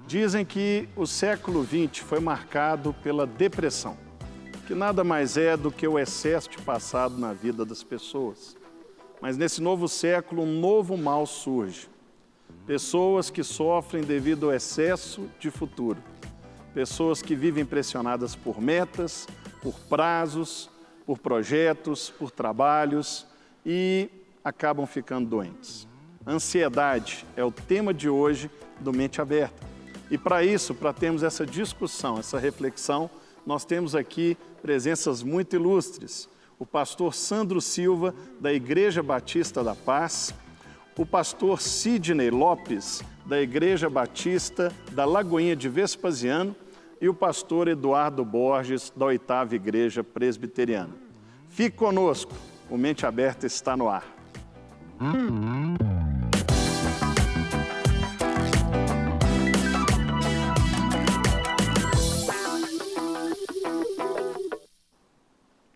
Dizem que o século XX foi marcado pela depressão, que nada mais é do que o excesso de passado na vida das pessoas. Mas nesse novo século, um novo mal surge. Pessoas que sofrem devido ao excesso de futuro. Pessoas que vivem pressionadas por metas, por prazos, por projetos, por trabalhos e acabam ficando doentes. Ansiedade é o tema de hoje do Mente Aberta. E para isso, para termos essa discussão, essa reflexão, nós temos aqui presenças muito ilustres. O pastor Sandro Silva, da Igreja Batista da Paz, o pastor Sidney Lopes, da Igreja Batista da Lagoinha de Vespasiano, e o pastor Eduardo Borges, da 8ª Igreja Presbiteriana. Fique conosco, o Mente Aberta está no ar.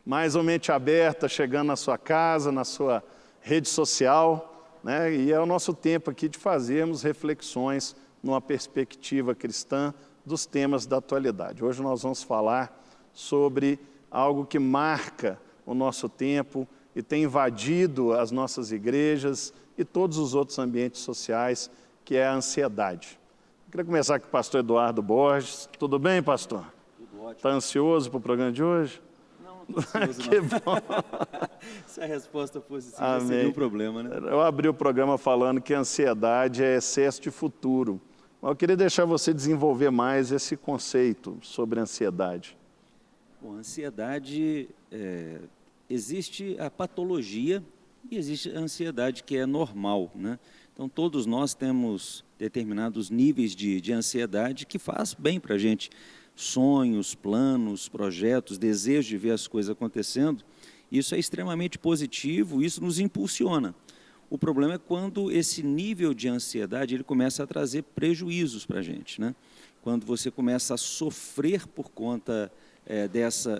Mais um Mente Aberta chegando na sua casa, na sua rede social, né? E é o nosso tempo aqui de fazermos reflexões numa perspectiva cristã dos temas da atualidade. Hoje nós vamos falar sobre algo que marca o nosso tempo e tem invadido as nossas igrejas e todos os outros ambientes sociais, que é a ansiedade. Eu queria começar com o pastor Eduardo Borges. Tudo bem, pastor? Tudo ótimo. Está ansioso para o programa de hoje? Não estou ansioso, Que não. bom. Se a resposta fosse sim, já seria um problema, né? Eu abri o programa falando que a ansiedade é excesso de futuro. Mas eu queria deixar você desenvolver mais esse conceito sobre ansiedade. Bom, a ansiedade, existe a patologia e existe a ansiedade que é normal, né? Então, todos nós temos determinados níveis de ansiedade que faz bem para a gente. Sonhos, planos, projetos, desejos de ver as coisas acontecendo. Isso é extremamente positivo, isso nos impulsiona. O problema é quando esse nível de ansiedade ele começa a trazer prejuízos para a gente, né? Quando você começa a sofrer por conta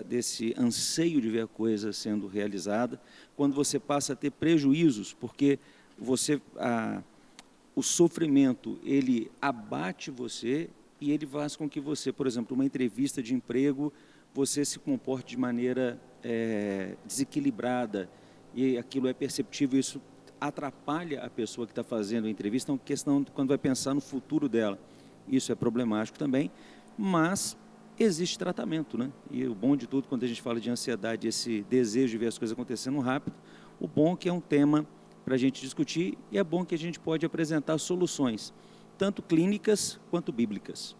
desse anseio de ver a coisa sendo realizada, quando você passa a ter prejuízos, porque o sofrimento ele abate você e ele faz com que você, por exemplo, uma entrevista de emprego, você se comporte de maneira desequilibrada e aquilo é perceptível, isso atrapalha a pessoa que está fazendo a entrevista, então, questão quando vai pensar no futuro dela. Isso é problemático também, mas existe tratamento, né? E o bom de tudo, quando a gente fala de ansiedade, esse desejo de ver as coisas acontecendo rápido, o bom é que é um tema para a gente discutir e é bom que a gente pode apresentar soluções, tanto clínicas quanto bíblicas.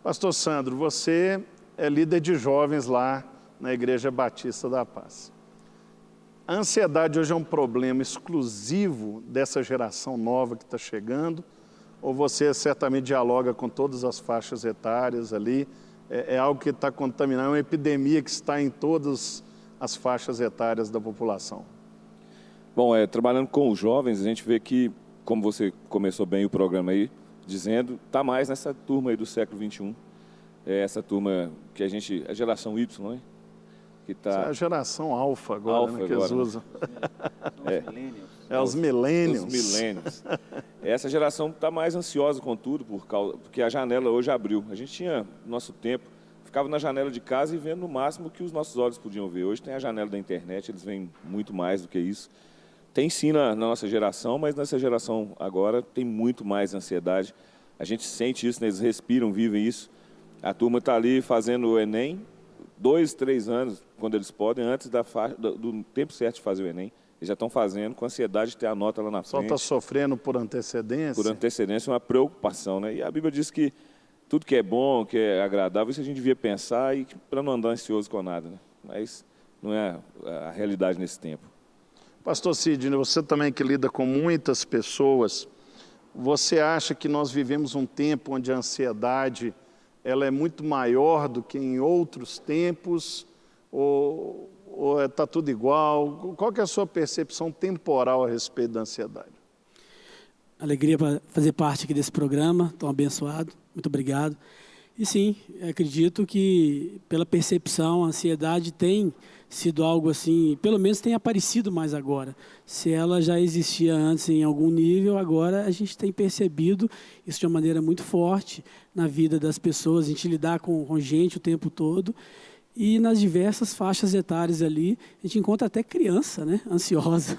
Pastor Sandro, você é líder de jovens lá na Igreja Batista da Paz. A ansiedade hoje é um problema exclusivo dessa geração nova que está chegando, ou você certamente dialoga com todas as faixas etárias ali? É algo que está contaminando, é uma epidemia que está em todas as faixas etárias da população. Bom, trabalhando com os jovens, a gente vê que, como você começou bem o programa aí, dizendo, está mais nessa turma aí do século XXI. Essa turma que a geração Y, não é? Que tá... Essa é a geração alfa agora, né, que eles usam. Os millennials. Os millennials. Essa geração está mais ansiosa com tudo, porque a janela hoje abriu. A gente tinha, no nosso tempo, ficava na janela de casa e vendo no máximo o que os nossos olhos podiam ver. Hoje tem a janela da internet, eles veem muito mais do que isso. Tem sim na nossa geração, mas nessa geração agora tem muito mais ansiedade. A gente sente isso, né? Eles respiram, vivem isso. A turma está ali fazendo o Enem, 2, 3 anos, quando eles podem, antes do tempo certo de fazer o Enem. Eles já estão fazendo com ansiedade de ter a nota lá na frente. Só está sofrendo por antecedência? Por antecedência, uma preocupação, né? E a Bíblia diz que tudo que é bom, que é agradável, isso a gente devia pensar e para não andar ansioso com nada, né? Mas não é a realidade nesse tempo. Pastor Sidney, você também que lida com muitas pessoas, você acha que nós vivemos um tempo onde a ansiedade ela é muito maior do que em outros tempos? Ou está tudo igual? Qual que é a sua percepção temporal a respeito da ansiedade? Alegria para fazer parte aqui desse programa, tão abençoado, muito obrigado. E sim, acredito que, pela percepção, a ansiedade tem sido algo assim, pelo menos tem aparecido mais agora. Se ela já existia antes em algum nível, agora a gente tem percebido isso de uma maneira muito forte na vida das pessoas, a gente lidar com gente o tempo todo. E nas diversas faixas etárias ali, a gente encontra até criança, né, ansiosa.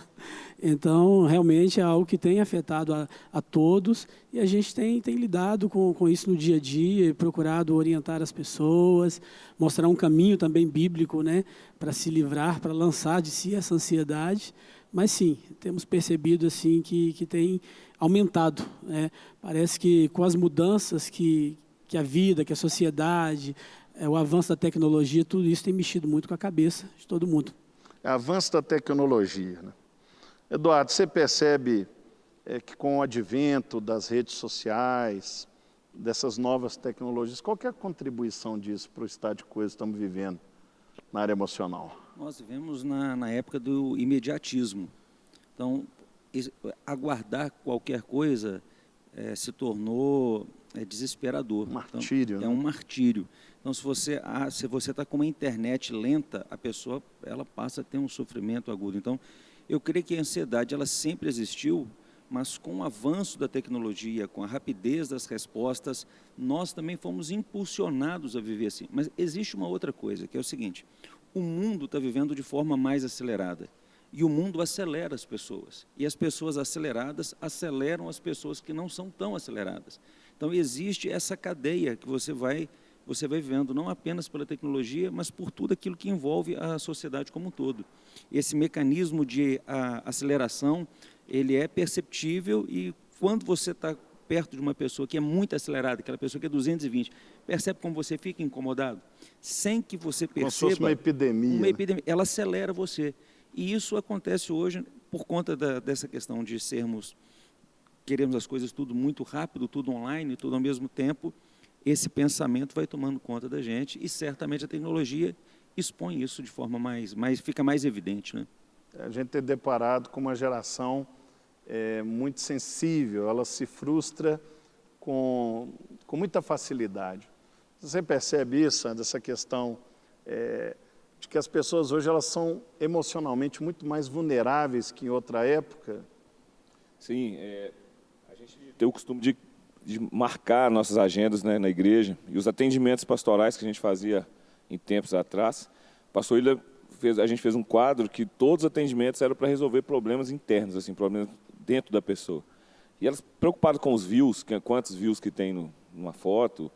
Então, realmente é algo que tem afetado a todos e a gente tem lidado com isso no dia a dia, procurado orientar as pessoas, mostrar um caminho também bíblico, né, para se livrar, para lançar de si essa ansiedade. Mas sim, temos percebido assim que tem aumentado, né? Parece que com as mudanças que a vida, que a sociedade, o avanço da tecnologia, tudo isso tem mexido muito com a cabeça de todo mundo. Avanço da tecnologia, né? Eduardo, você percebe que com o advento das redes sociais, dessas novas tecnologias, qual que é a contribuição disso para o estado de coisas que estamos vivendo na área emocional? Nós vivemos na época do imediatismo. Então, aguardar qualquer coisa se tornou desesperador. Martírio, então, é um martírio. Então, se você está com uma internet lenta, a pessoa ela passa a ter um sofrimento agudo. Então, eu creio que a ansiedade ela sempre existiu, mas com o avanço da tecnologia, com a rapidez das respostas, nós também fomos impulsionados a viver assim. Mas existe uma outra coisa, que é o seguinte: o mundo está vivendo de forma mais acelerada. E o mundo acelera as pessoas. E as pessoas aceleradas aceleram as pessoas que não são tão aceleradas. Então, existe essa cadeia que você vai vivendo, não apenas pela tecnologia, mas por tudo aquilo que envolve a sociedade como um todo. Esse mecanismo de aceleração, ele é perceptível e quando você está perto de uma pessoa que é muito acelerada, aquela pessoa que é 220, percebe como você fica incomodado? Sem que você perceba... Como se fosse uma epidemia. Uma epidemia. Ela acelera você. E isso acontece hoje por conta dessa questão de queremos as coisas tudo muito rápido, tudo online, tudo ao mesmo tempo. Esse pensamento vai tomando conta da gente e certamente a tecnologia expõe isso de forma fica mais evidente, né? A gente tem deparado com uma geração muito sensível, ela se frustra com muita facilidade. Você percebe isso, essa questão de que as pessoas hoje elas são emocionalmente muito mais vulneráveis que em outra época? Sim, a gente tem o costume de marcar nossas agendas, né, na igreja, e os atendimentos pastorais que a gente fazia em tempos atrás. O pastor Ilha a gente fez um quadro que todos os atendimentos eram para resolver problemas internos, assim, problemas dentro da pessoa. E elas preocupadas com os views, quantos views que tem numa foto,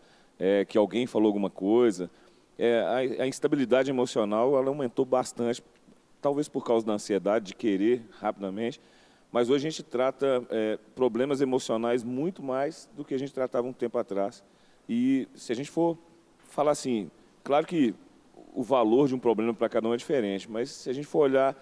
que alguém falou alguma coisa. A instabilidade emocional ela aumentou bastante, talvez por causa da ansiedade de querer rapidamente, mas hoje a gente trata problemas emocionais muito mais do que a gente tratava um tempo atrás. E se a gente for falar assim, claro que o valor de um problema para cada um é diferente, mas se a gente for olhar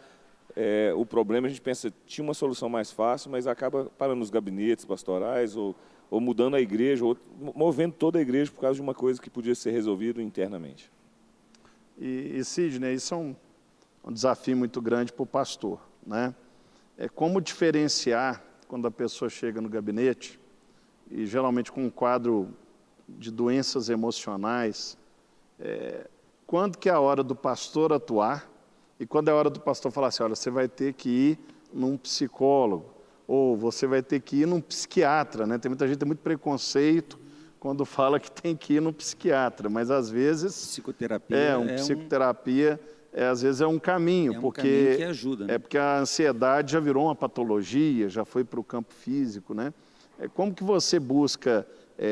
o problema, a gente pensa, tinha uma solução mais fácil, mas acaba parando nos gabinetes pastorais, ou mudando a igreja, ou movendo toda a igreja por causa de uma coisa que podia ser resolvida internamente. E Sidney, isso é um desafio muito grande para o pastor, né? Como diferenciar quando a pessoa chega no gabinete, e geralmente com um quadro de doenças emocionais, quando que é a hora do pastor atuar e quando é a hora do pastor falar assim, olha, você vai ter que ir num psicólogo ou você vai ter que ir num psiquiatra, né? Tem muita gente que tem muito preconceito quando fala que tem que ir num psiquiatra, mas às vezes... Psicoterapia psicoterapia às vezes é um caminho, porque caminho que ajuda, né? Porque a ansiedade já virou uma patologia, já foi para o campo físico, né? Como que você busca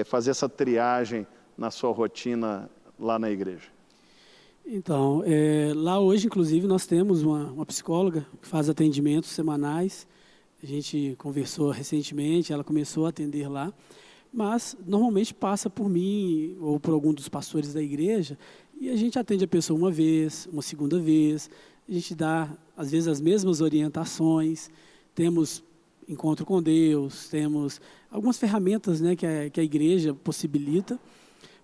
fazer essa triagem na sua rotina lá na igreja? Então, lá hoje, inclusive, nós temos uma psicóloga que faz atendimentos semanais. A gente conversou recentemente, ela começou a atender lá, mas normalmente passa por mim ou por algum dos pastores da igreja e a gente atende a pessoa uma vez, uma segunda vez, a gente dá, às vezes, as mesmas orientações, temos encontro com Deus, temos algumas ferramentas, né, que a igreja possibilita.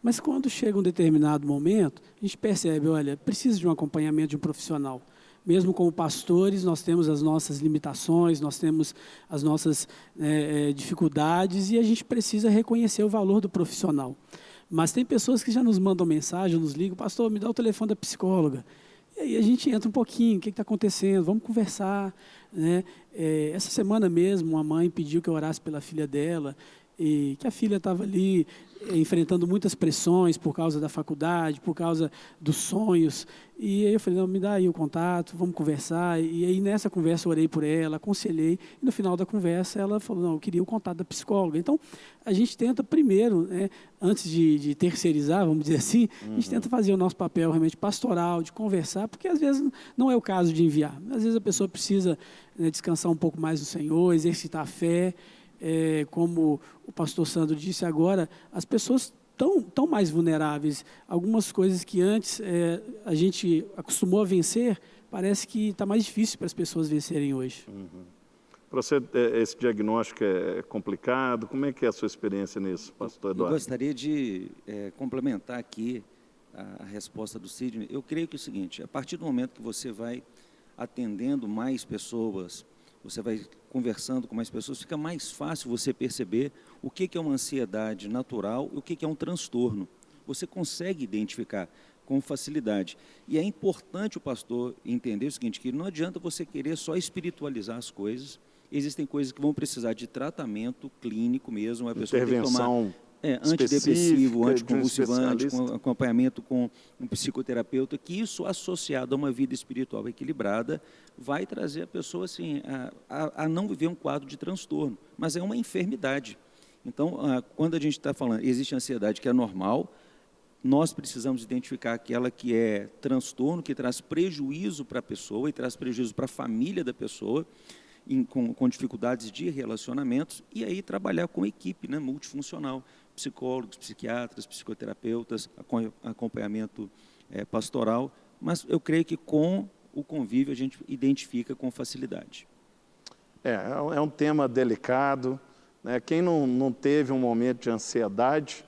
Mas quando chega um determinado momento, a gente percebe, olha, precisa de um acompanhamento de um profissional. Mesmo como pastores, nós temos as nossas limitações, nós temos as nossas dificuldades e a gente precisa reconhecer o valor do profissional. Mas tem pessoas que já nos mandam mensagem, nos ligam, pastor, me dá o telefone da psicóloga. E aí a gente entra um pouquinho, o que está acontecendo? Vamos conversar, né? Essa semana mesmo, uma mãe pediu que eu orasse pela filha dela, e que a filha estava ali enfrentando muitas pressões por causa da faculdade, por causa dos sonhos. E aí eu falei, não, me dá aí o contato, vamos conversar. E aí nessa conversa eu orei por ela, aconselhei. E no final da conversa ela falou, não, eu queria o contato da psicóloga. Então, a gente tenta primeiro, né, antes de terceirizar, vamos dizer assim, a gente tenta fazer o nosso papel realmente pastoral, de conversar, porque às vezes não é o caso de enviar. Às vezes a pessoa precisa, né, descansar um pouco mais no Senhor, exercitar a fé. Como o pastor Sandro disse agora, as pessoas estão mais vulneráveis. Algumas coisas que antes a gente acostumou a vencer, parece que está mais difícil para as pessoas vencerem hoje. Para você, esse diagnóstico é complicado? Como é que é a sua experiência nisso, pastor Eduardo? Eu gostaria de complementar aqui a resposta do Sidney. Eu creio que é o seguinte, a partir do momento que você vai atendendo mais pessoas, você vai conversando com mais pessoas, fica mais fácil você perceber o que é uma ansiedade natural e o que é um transtorno. Você consegue identificar com facilidade. E é importante o pastor entender o seguinte, que não adianta você querer só espiritualizar as coisas, existem coisas que vão precisar de tratamento clínico mesmo, a pessoa tem que tomar antidepressivo, anticonvulsivante, com acompanhamento com um psicoterapeuta, que isso associado a uma vida espiritual equilibrada vai trazer a pessoa assim, a não viver um quadro de transtorno, mas é uma enfermidade. Então, quando a gente está falando, existe ansiedade que é normal, nós precisamos identificar aquela que é transtorno, que traz prejuízo para a pessoa e traz prejuízo para a família da pessoa, com dificuldades de relacionamentos, e aí trabalhar com equipe, né, multifuncional, psicólogos, psiquiatras, psicoterapeutas, acompanhamento pastoral, mas eu creio que com o convívio a gente identifica com facilidade. É um tema delicado, né? Quem não teve um momento de ansiedade,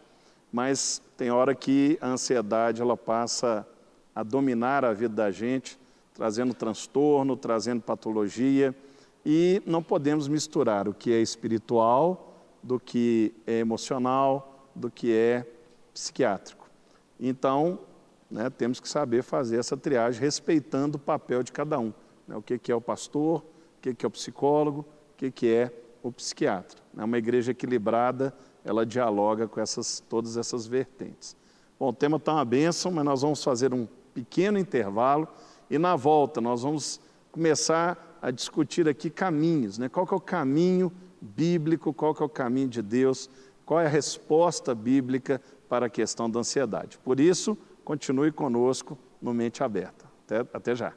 mas tem hora que a ansiedade ela passa a dominar a vida da gente, trazendo transtorno, trazendo patologia, e não podemos misturar o que é espiritual do que é emocional, do que é psiquiátrico. Então, né, temos que saber fazer essa triagem, respeitando o papel de cada um. Né, o que é o pastor, o que é o psicólogo, o que é o psiquiatra. Uma igreja equilibrada, ela dialoga com todas essas vertentes. Bom, o tema está uma bênção, mas nós vamos fazer um pequeno intervalo e na volta nós vamos começar a discutir aqui caminhos, né? Qual que é o caminho bíblico, qual que é o caminho de Deus, qual é a resposta bíblica para a questão da ansiedade. Por isso, continue conosco no Mente Aberta. Até já.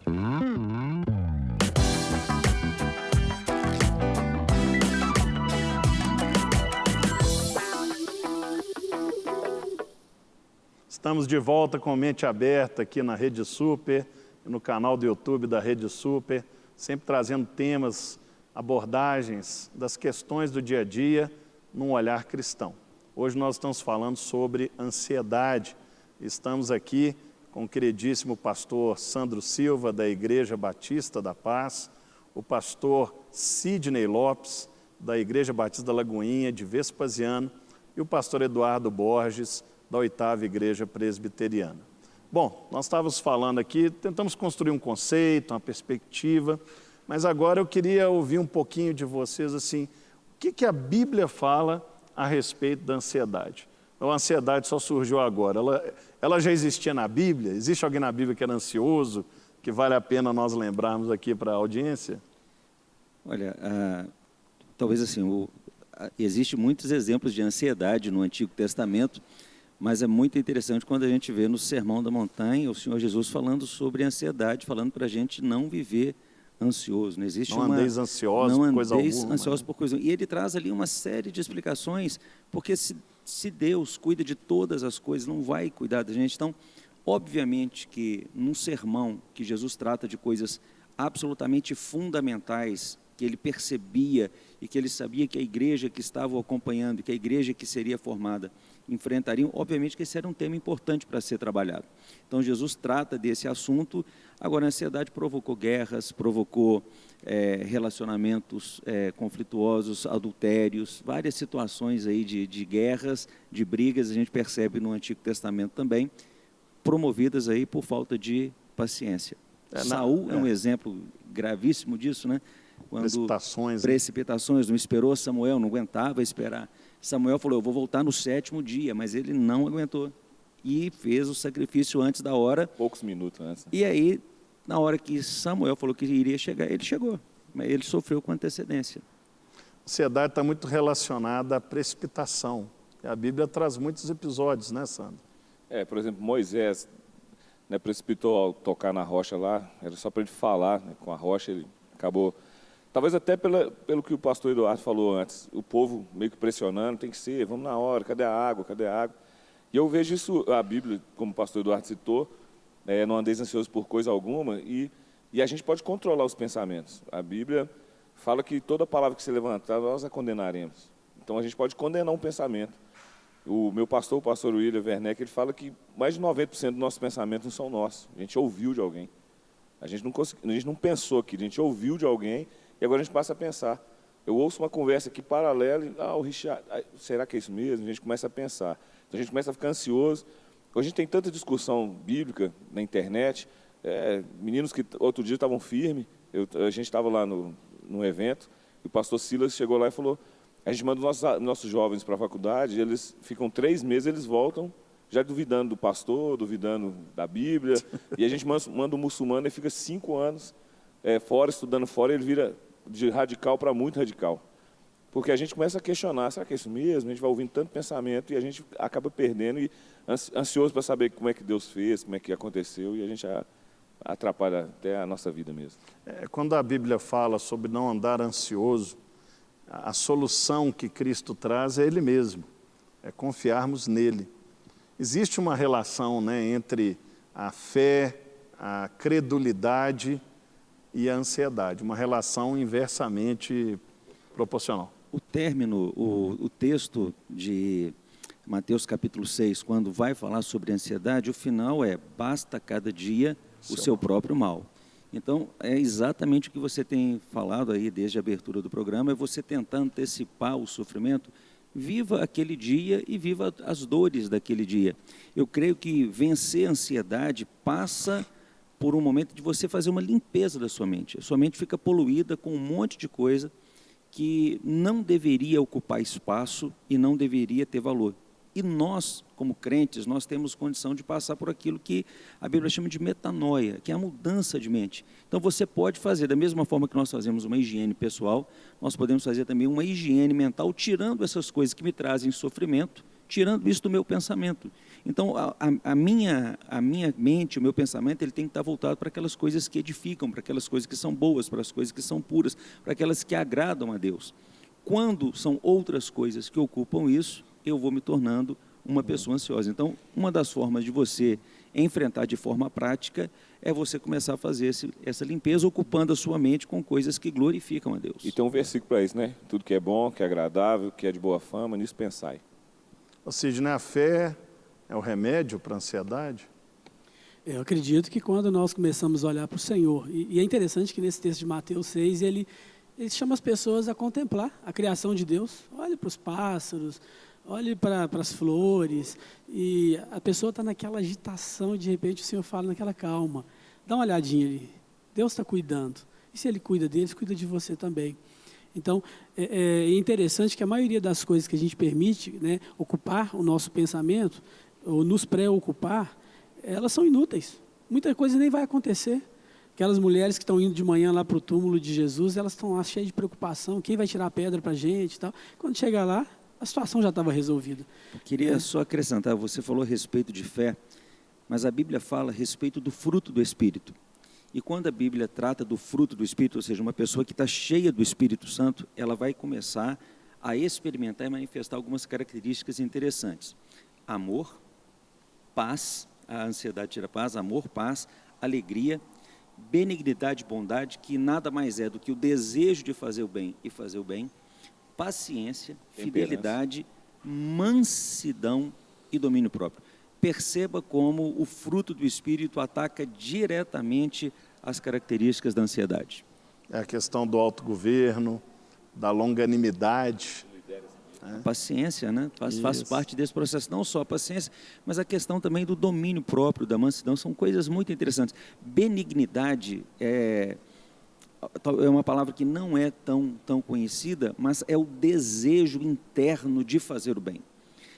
Estamos de volta com Mente Aberta aqui na Rede Super, no canal do YouTube da Rede Super, sempre trazendo temas, abordagens das questões do dia a dia num olhar cristão. Hoje nós estamos falando sobre ansiedade. Estamos aqui com o queridíssimo pastor Sandro Silva, da Igreja Batista da Paz, o pastor Sidney Lopes, da Igreja Batista da Lagoinha, de Vespasiano, e o pastor Eduardo Borges, da 8ª Igreja Presbiteriana. Bom, nós estávamos falando aqui, tentamos construir um conceito, uma perspectiva, mas agora eu queria ouvir um pouquinho de vocês, assim, o que a Bíblia fala a respeito da ansiedade? A ansiedade só surgiu agora, ela já existia na Bíblia? Existe alguém na Bíblia que era ansioso, que vale a pena nós lembrarmos aqui para a audiência? Olha, talvez assim, existem muitos exemplos de ansiedade no Antigo Testamento, mas é muito interessante quando a gente vê no Sermão da Montanha o Senhor Jesus falando sobre ansiedade, falando para a gente não viver ansioso. Não existe não andeis ansiosos por coisa alguma. Não andeis ansiosos por coisa alguma. E ele traz ali uma série de explicações, porque se Deus cuida de todas as coisas, não vai cuidar da gente. Então, obviamente que num sermão que Jesus trata de coisas absolutamente fundamentais, que ele percebia e que ele sabia que a igreja que estava o acompanhando, que a igreja que seria formada, enfrentariam, obviamente que esse era um tema importante para ser trabalhado. Então, Jesus trata desse assunto. Agora, a ansiedade provocou guerras, provocou relacionamentos conflituosos, adultérios, várias situações aí de guerras, de brigas, a gente percebe no Antigo Testamento também, promovidas aí por falta de paciência. Saul é um exemplo gravíssimo disso, né? Quando precipitações, não esperou Samuel, não aguentava esperar. Samuel falou, eu vou voltar no 7º dia, mas ele não aguentou. E fez o sacrifício antes da hora. Poucos minutos antes. E aí, na hora que Samuel falou que iria chegar, ele chegou. Mas ele sofreu com antecedência. A ansiedade está muito relacionada à precipitação. E a Bíblia traz muitos episódios, né, Sandro? Por exemplo, Moisés, né, precipitou ao tocar na rocha lá, era só para ele falar, né, com a rocha, ele acabou... Talvez até pelo que o pastor Eduardo falou antes, o povo meio que pressionando, tem que ser, vamos na hora, cadê a água, cadê a água? E eu vejo isso, a Bíblia, como o pastor Eduardo citou, não andeis ansioso por coisa alguma, e a gente pode controlar os pensamentos. A Bíblia fala que toda palavra que se levantar, nós a condenaremos. Então a gente pode condenar um pensamento. O meu pastor, o pastor William Werneck, ele fala que mais de 90% dos nossos pensamentos não são nossos. A gente ouviu de alguém. A gente não pensou aqui, a gente ouviu de alguém e agora a gente passa a pensar. Eu ouço uma conversa aqui paralela e, o Richard, será que é isso mesmo? A gente começa a pensar. Então a gente começa a ficar ansioso. Hoje a gente tem tanta discussão bíblica na internet, meninos que outro dia estavam firmes, a gente estava lá no evento, e o pastor Silas chegou lá e falou, a gente manda os nossos jovens para a faculdade, eles ficam 3 meses, eles voltam já duvidando do pastor, duvidando da Bíblia, e a gente manda um muçulmano e fica 5 anos fora, estudando fora, ele vira de radical para muito radical. Porque a gente começa a questionar, será que é isso mesmo? A gente vai ouvindo tanto pensamento e a gente acaba perdendo e ansioso para saber como é que Deus fez, como é que aconteceu, e a gente atrapalha até a nossa vida mesmo. Quando a Bíblia fala sobre não andar ansioso, a solução que Cristo traz é Ele mesmo, é confiarmos nele. Existe uma relação, né, entre a fé, a credulidade e a ansiedade, uma relação inversamente proporcional. O texto de Mateus capítulo 6, quando vai falar sobre ansiedade, o final é, basta cada dia o seu próprio mal. Então, é exatamente o que você tem falado aí desde a abertura do programa, é você tentar antecipar o sofrimento. Viva aquele dia e viva as dores daquele dia. Eu creio que vencer a ansiedade passa por um momento de você fazer uma limpeza da sua mente. A sua mente fica poluída com um monte de coisa que não deveria ocupar espaço e não deveria ter valor. E nós, como crentes, nós temos condição de passar por aquilo que a Bíblia chama de metanoia, que é a mudança de mente. Então você pode fazer, da mesma forma que nós fazemos uma higiene pessoal, nós podemos fazer também uma higiene mental, tirando essas coisas que me trazem sofrimento, tirando isso do meu pensamento. Então a minha mente, o meu pensamento, ele tem que estar voltado para aquelas coisas que edificam, para aquelas coisas que são boas, para as coisas que são puras, para aquelas que agradam a Deus. Quando são outras coisas que ocupam isso, eu vou me tornando uma pessoa ansiosa. Então, uma das formas de você enfrentar de forma prática é você começar a fazer essa limpeza, ocupando a sua mente com coisas que glorificam a Deus. E tem um versículo para isso, né? Tudo que é bom, que é agradável, que é de boa fama, nisso pensai. Ou seja, né, a fé é o remédio para a ansiedade? Eu acredito que quando nós começamos a olhar para o Senhor, e é interessante que nesse texto de Mateus 6, ele chama as pessoas a contemplar a criação de Deus. Olhe para os pássaros, olhe para as flores, e a pessoa está naquela agitação e de repente o Senhor fala naquela calma. Dá uma olhadinha ali, Deus está cuidando. E se Ele cuida deles, cuida de você também. Então, é interessante que a maioria das coisas que a gente permite, né, ocupar o nosso pensamento, ou nos preocupar, elas são inúteis. Muita coisa nem vai acontecer. Aquelas mulheres que estão indo de manhã lá para o túmulo de Jesus, elas estão lá cheias de preocupação, quem vai tirar a pedra para a gente e tal. Quando chega lá, a situação já estava resolvida. Queria só acrescentar, você falou a respeito de fé, mas a Bíblia fala a respeito do fruto do Espírito. E quando a Bíblia trata do fruto do Espírito, ou seja, uma pessoa que está cheia do Espírito Santo, ela vai começar a experimentar e manifestar algumas características interessantes. Amor, paz, a ansiedade tira paz, amor, paz, alegria, benignidade e bondade, que nada mais é do que o desejo de fazer o bem e fazer o bem, paciência, fidelidade, mansidão e domínio próprio. Perceba como o fruto do Espírito ataca diretamente as características da ansiedade. É a questão do autogoverno, da longanimidade. A paciência, né? Faz parte desse processo, não só a paciência, mas a questão também do domínio próprio, da mansidão, são coisas muito interessantes. Benignidade é uma palavra que não é tão conhecida, mas é o desejo interno de fazer o bem.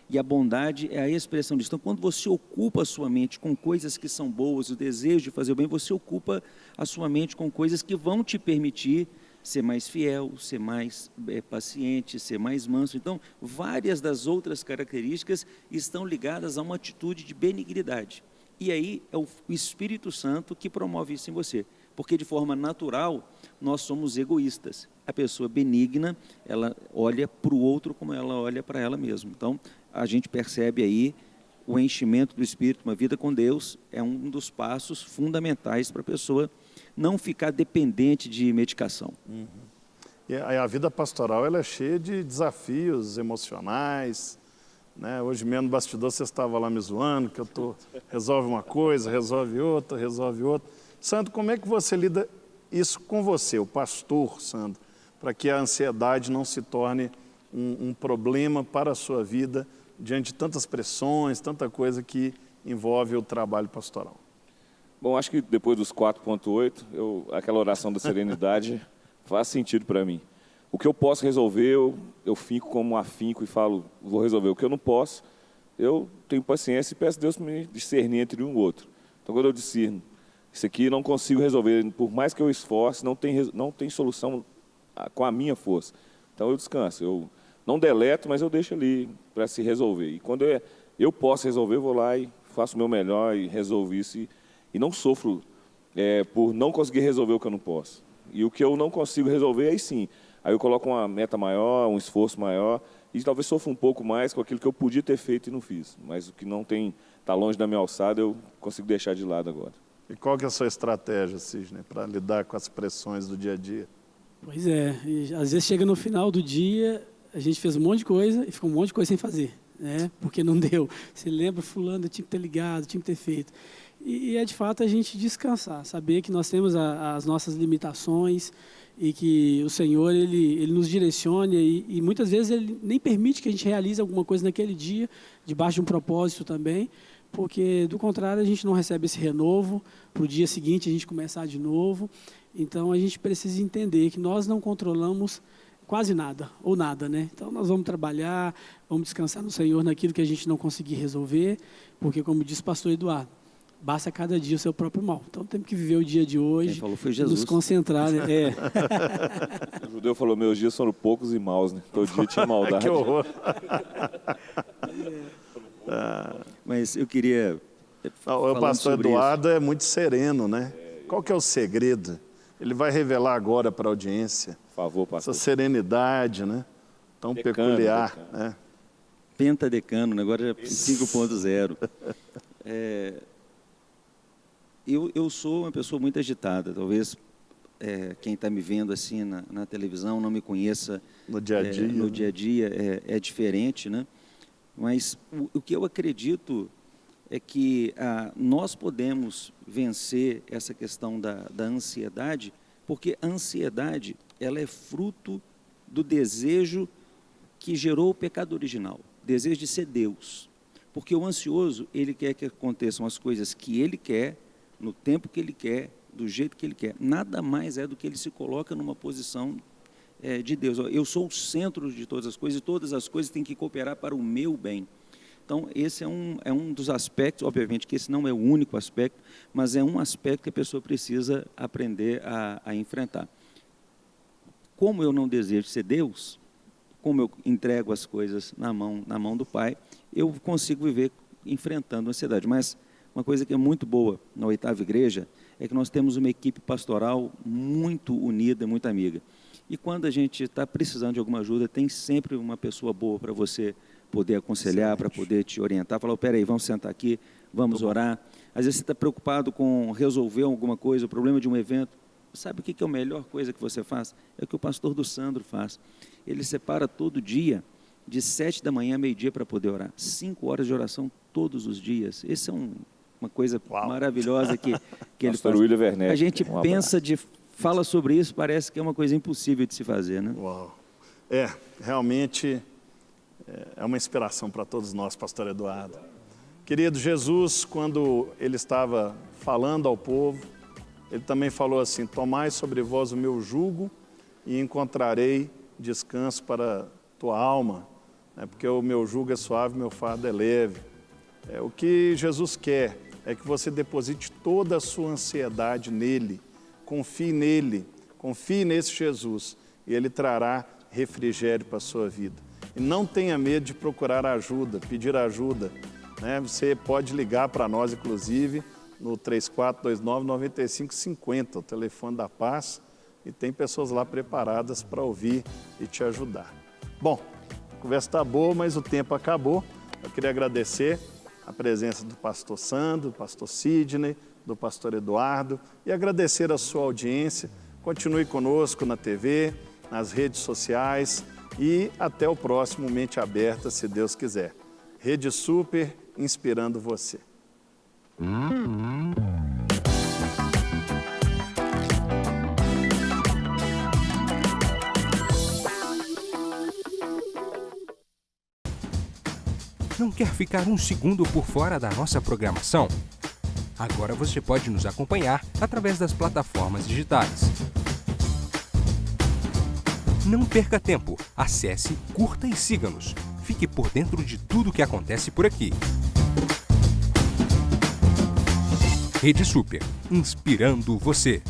E a bondade é a expressão disso. Então, quando você ocupa a sua mente com coisas que são boas, o desejo de fazer o bem, você ocupa a sua mente com coisas que vão te permitir ser mais fiel, ser mais paciente, ser mais manso. Então, várias das outras características estão ligadas a uma atitude de benignidade. E aí é o Espírito Santo que promove isso em você. Porque, de forma natural, nós somos egoístas. A pessoa benigna, ela olha para o outro como ela olha para ela mesma. Então, a gente percebe aí o enchimento do Espírito, uma vida com Deus, é um dos passos fundamentais para a pessoa não ficar dependente de medicação. Uhum. E a vida pastoral ela é cheia de desafios emocionais, né? Hoje mesmo no bastidor você estava lá me zoando, que resolve uma coisa, resolve outra. Sandro, como é que você lida isso com você, o pastor, Sandro, para que a ansiedade não se torne um problema para a sua vida diante de tantas pressões, tanta coisa que envolve o trabalho pastoral? Bom, acho que depois dos 4.8, aquela oração da serenidade faz sentido para mim. O que eu posso resolver, eu fico como afinco e falo, vou resolver. O que eu não posso, eu tenho paciência e peço a Deus para me discernir entre um e o outro. Então, quando eu discerno, isso aqui não consigo resolver, por mais que eu esforce, não tem solução com a minha força. Então, eu descanso. Eu não deleto, mas eu deixo ali para se resolver. E quando eu posso resolver, eu vou lá e faço o meu melhor e resolvo isso. E não sofro por não conseguir resolver o que eu não posso. E o que eu não consigo resolver, aí sim. Aí eu coloco uma meta maior, um esforço maior, e talvez sofra um pouco mais com aquilo que eu podia ter feito e não fiz. Mas o que não está longe da minha alçada, eu consigo deixar de lado agora. E qual que é a sua estratégia, Cisne, para lidar com as pressões do dia a dia? Pois é, e às vezes chega no final do dia, a gente fez um monte de coisa e ficou um monte de coisa sem fazer, né? Porque não deu. Você lembra, fulano, eu tinha que ter ligado, tinha que ter feito. E é de fato a gente descansar, saber que nós temos as nossas limitações e que o Senhor ele nos direcione e muitas vezes Ele nem permite que a gente realize alguma coisa naquele dia, debaixo de um propósito também, porque do contrário a gente não recebe esse renovo, para o dia seguinte a gente começar de novo. Então a gente precisa entender que nós não controlamos quase nada, ou nada, né? Então nós vamos trabalhar, vamos descansar no Senhor naquilo que a gente não conseguir resolver, porque como disse o pastor Eduardo, basta cada dia o seu próprio mal. Então temos que viver o dia de hoje. Quem falou foi Jesus. Nos concentrar, né? O judeu falou, meus dias foram poucos e maus, né? Todo dia tinha maldade. Que horror. Mas eu queria... O pastor Eduardo é muito sereno, né? Qual que é o segredo? Ele vai revelar agora para a audiência. Por favor, pastor. Essa serenidade, né? Tão peculiar. Né? Pentadecano, agora é 5.0. Eu sou uma pessoa muito agitada. Talvez quem está me vendo assim na televisão não me conheça no dia a dia. No dia a dia é diferente, né? Mas o que eu acredito é que nós podemos vencer essa questão da ansiedade, porque a ansiedade ela é fruto do desejo que gerou o pecado original, desejo de ser Deus. Porque o ansioso, ele quer que aconteçam as coisas que ele quer, no tempo que ele quer, do jeito que ele quer. Nada mais é do que ele se coloca numa posição de Deus. Eu sou o centro de todas as coisas e todas as coisas têm que cooperar para o meu bem. Então, esse é um dos aspectos, obviamente que esse não é o único aspecto, mas é um aspecto que a pessoa precisa aprender a enfrentar. Como eu não desejo ser Deus, como eu entrego as coisas na mão do Pai, eu consigo viver enfrentando a ansiedade. Mas uma coisa que é muito boa na 8ª Igreja é que nós temos uma equipe pastoral muito unida, muito amiga. E quando a gente está precisando de alguma ajuda, tem sempre uma pessoa boa para você poder aconselhar, para poder te orientar, falar, peraí, vamos sentar aqui, vamos orar. Às vezes você está preocupado com resolver alguma coisa, o problema de um evento. Sabe o que é a melhor coisa que você faz? É o que o pastor do Sandro faz. Ele separa todo dia, de 7 da manhã a meio-dia, para poder orar. 5 horas de oração todos os dias. Essa é uma coisa maravilhosa que ele faz. William Werneck, a gente pensa, fala sobre isso, parece que é uma coisa impossível de se fazer, né? Uau! Realmente é uma inspiração para todos nós, pastor Eduardo. Querido, Jesus, quando ele estava falando ao povo, ele também falou assim, tomai sobre vós o meu jugo e encontrarei descanso para tua alma, né? Porque o meu jugo é suave, meu fardo é leve. O que Jesus quer é que você deposite toda a sua ansiedade nele, confie nele, confie nesse Jesus e ele trará refrigério para a sua vida. E não tenha medo de procurar ajuda, pedir ajuda, né? Você pode ligar para nós, inclusive, no 3429-9550, o telefone da paz, e tem pessoas lá preparadas para ouvir e te ajudar. Bom, a conversa está boa, mas o tempo acabou. Eu queria agradecer a presença do pastor Sandro, do pastor Sidney, do pastor Eduardo e agradecer a sua audiência. Continue conosco na TV, nas redes sociais e até o próximo Mente Aberta, se Deus quiser. Rede Super, inspirando você. Não quer ficar um segundo por fora da nossa programação? Agora você pode nos acompanhar através das plataformas digitais. Não perca tempo, acesse, curta e siga-nos. Fique por dentro de tudo o que acontece por aqui. Rede Super, inspirando você.